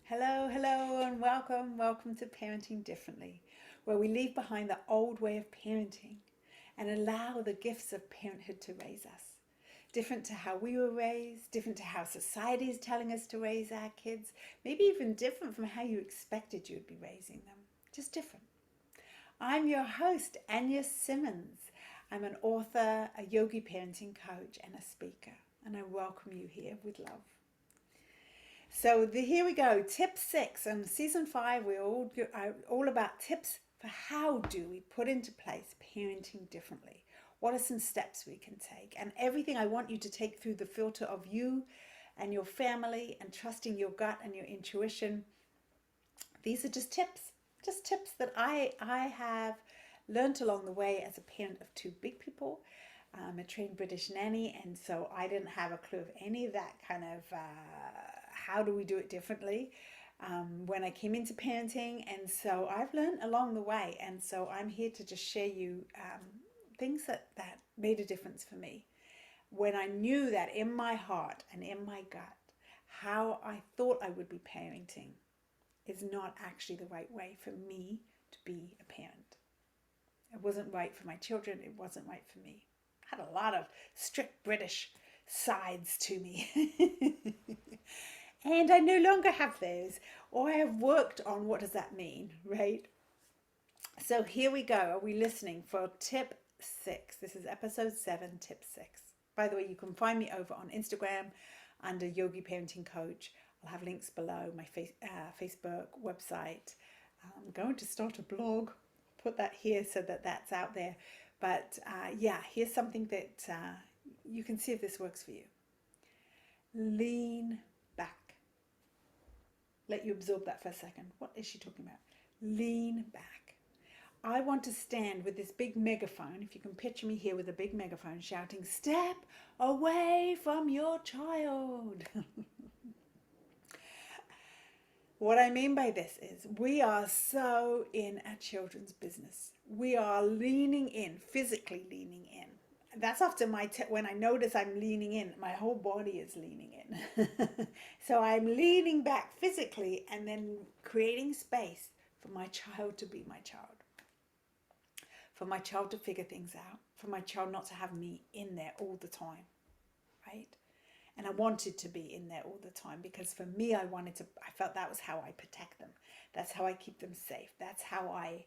Hello, hello, and welcome to Parenting Differently, where we leave behind the old way of parenting and allow the gifts of parenthood to raise us. Different to how we were raised, different to how society is telling us to raise our kids, maybe even different from how you expected you'd be raising them. Just different. I'm your host, Anja Simmons. I'm an author, a yogi parenting coach, and a speaker, and I welcome you here with love. So here we go, tip 6. On season 5, we're all about tips for how do we put into place parenting differently. What are some steps we can take? And everything I want you to take through the filter of you and your family and trusting your gut and your intuition. These are just tips that I have learned along the way as a parent of 2 big people. I'm a trained British nanny, and so I didn't have a clue of any of that kind of how do we do it differently when I came into parenting. And so I've learned along the way, and so I'm here to just share you things that made a difference for me when I knew that in my heart and in my gut how I thought I would be parenting is not actually the right way for me to be a parent. It wasn't right for my children. It wasn't right for me. I had a lot of strict British sides to me. And I no longer have those, or I have worked on what does that mean, right? So here we go. Are we listening for tip 6? This is episode 7, tip 6. By the way, you can find me over on Instagram under Yogi Parenting Coach. I'll have links below, my Facebook website. I'm going to start a blog, put that here so that that's out there. But here's something that you can see if this works for you. Lean back. Let you absorb that for a second. What is she talking about? Lean back. I want to stand with this big megaphone, if you can picture me here with a big megaphone shouting, "Step away from your child." What I mean by this is we are so in our children's business. We are leaning in, physically leaning in. That's often when I notice I'm leaning in, my whole body is leaning in. So I'm leaning back physically and then creating space for my child to be my child. For my child to figure things out. For my child not to have me in there all the time, right? And I wanted to be in there all the time because for me, I felt that was how I protect them. That's how I keep them safe. That's how I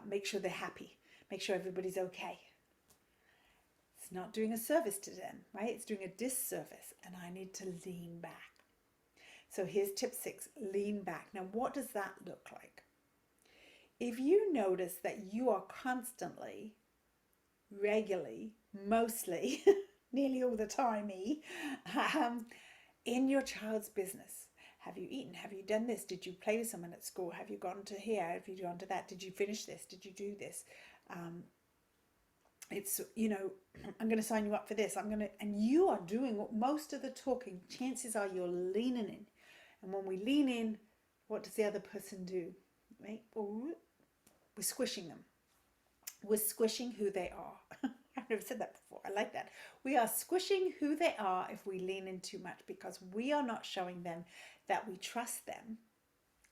make sure they're happy, make sure everybody's okay. It's not doing a service to them, right? It's doing a disservice, and I need to lean back. So here's tip 6, lean back. Now, what does that look like? If you notice that you are constantly, regularly, mostly, nearly all the time, in your child's business. Have you eaten? Have you done this? Did you play with someone at school? Have you gone to here? Have you gone to that? Did you finish this? Did you do this? I'm going to sign you up for this. And you are doing most of the talking. Chances are you're leaning in. And when we lean in, what does the other person do? Right? We're squishing them. We're squishing who they are. I've never said that before. I like that. We are squishing who they are if we lean in too much because we are not showing them that we trust them.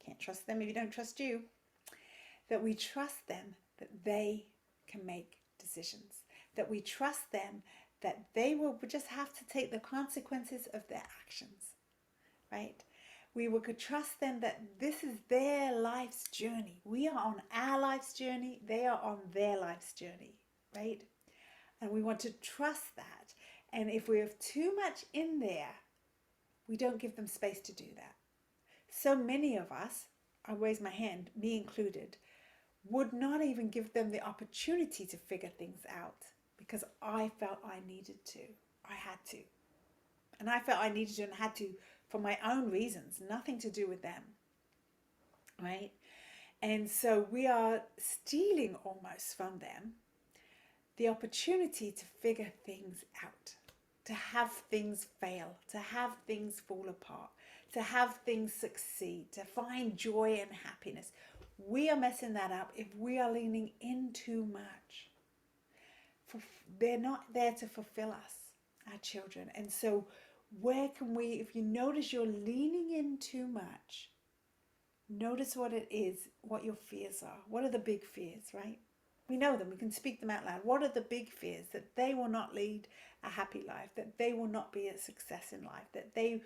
Can't trust them if you don't trust you. That we trust them that they can make decisions. That we trust them that they will just have to take the consequences of their actions. Right? We could trust them that this is their life's journey. We are on our life's journey. They are on their life's journey. Right? And we want to trust that. And if we have too much in there, we don't give them space to do that. So many of us, I raise my hand, me included, would not even give them the opportunity to figure things out because I felt I needed to. I had to. And I felt I needed to and had to for my own reasons, nothing to do with them. Right? And so we are stealing almost from them the opportunity to figure things out, to have things fail, to have things fall apart, to have things succeed, to find joy and happiness. We are messing that up if we are leaning in too much. They're not there to fulfill us, our children. And so where can we, if you notice you're leaning in too much, Notice what it is, what your fears are. What are the big fears, right? We know them, we can speak them out loud. What are the big fears? That they will not lead a happy life, that they will not be a success in life, that they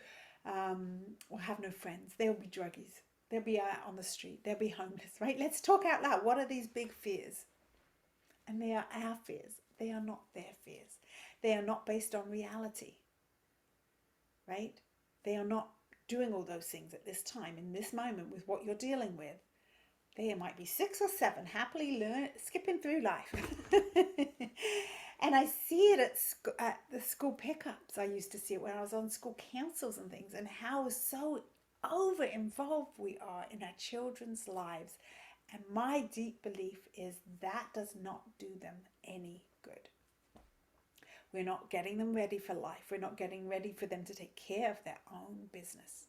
will have no friends, they'll be druggies, they'll be out on the street, they'll be homeless, right? Let's talk out loud. What are these big fears? And they are our fears. They are not their fears. They are not based on reality, right? They are not doing all those things at this time, in this moment, with what you're dealing with. They might be 6 or 7, happily skipping through life. And I see it at the school pickups. I used to see it when I was on school councils and things, and how so over involved we are in our children's lives. And my deep belief is that does not do them any good. We're not getting them ready for life. We're not getting ready for them to take care of their own business.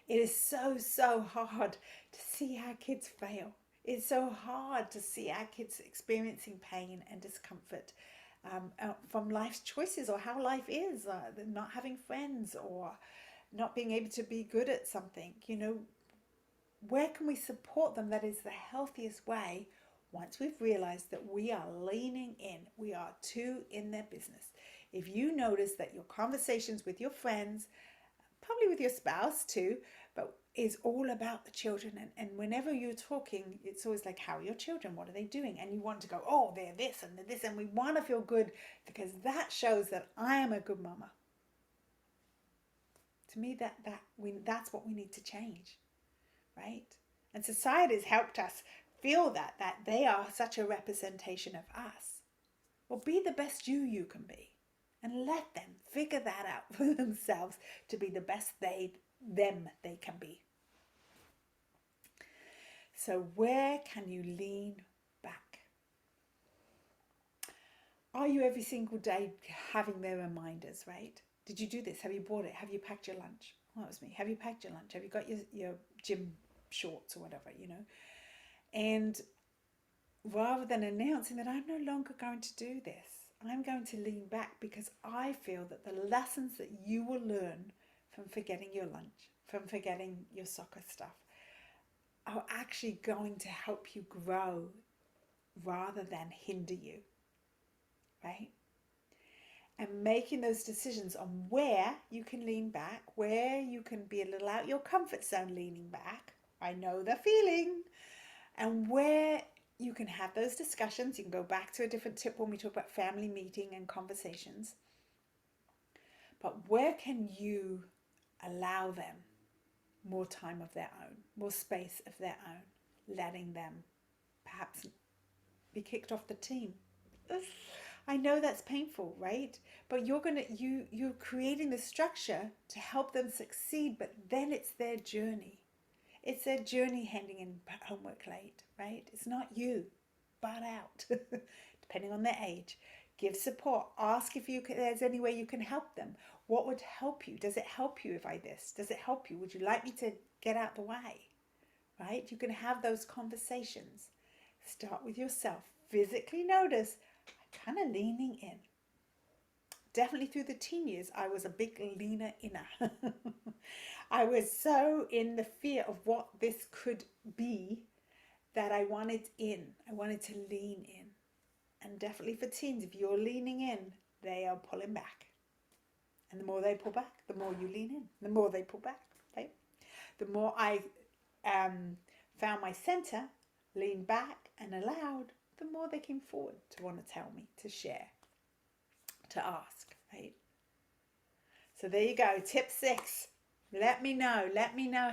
It is so, so hard to see our kids fail. It's so hard to see our kids experiencing pain and discomfort from life's choices, or how life is, not having friends, or not being able to be good at something. Where can we support them that is the healthiest way once we've realized that we are leaning in, we are too in their business? If you notice that your conversations with your friends, probably with your spouse too, but is all about the children, and whenever you're talking, it's always like, how are your children? What are they doing? And you want to go, oh, they're this and they're this, and we want to feel good because that shows that I am a good mama. To me, that's what we need to change, right? And society has helped us feel that they are such a representation of us. Well, be the best you can be, and let them figure that out for themselves to be the best they can be. So where can you lean back? Are you every single day having their reminders, right? Did you do this? Have you bought it? Have you packed your lunch? Well, that was me. Have you packed your lunch? Have you got your gym shorts or whatever, And rather than announcing that I'm no longer going to do this, I'm going to lean back, because I feel that the lessons that you will learn from forgetting your lunch, from forgetting your soccer stuff, are actually going to help you grow rather than hinder you, right? And making those decisions on where you can lean back, where you can be a little out your comfort zone leaning back. I know the feeling. And where you can have those discussions. You can go back to a different tip when we talk about family meeting and conversations. But where can you allow them more time of their own, more space of their own, letting them perhaps be kicked off the team? I know that's painful, right? But you're creating the structure to help them succeed, but then it's their journey. It's their journey handing in homework late, right? It's not you. Butt out, depending on their age. Give support. Ask if there's any way you can help them. What would help you? Does it help you if I this? Does it help you? Would you like me to get out the way? Right? You can have those conversations. Start with yourself. Physically notice, I'm kind of leaning in. Definitely through the teen years, I was a big leaner inner. I was so in the fear of what this could be that I wanted in. I wanted to lean in. And definitely for teens, if you're leaning in, they are pulling back. And the more they pull back, the more you lean in. The more they pull back, right? The more I found my center, leaned back and allowed, the more they came forward to want to tell me, to share, to ask, right? So there you go. Tip 6. Let me know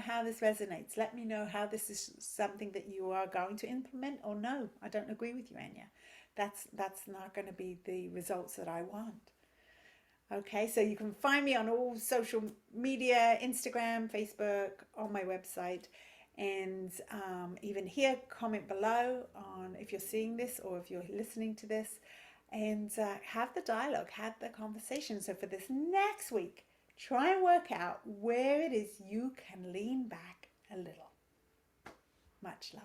how this resonates. Let me know how this is something that you are going to implement, or no, I don't agree with you, Anja. That's not going to be the results that I want. Okay, so you can find me on all social media, Instagram, Facebook, on my website, and even here, comment below on if you're seeing this or if you're listening to this, and have the dialogue, have the conversation. So for this next week, try and work out where it is you can lean back a little. Much love.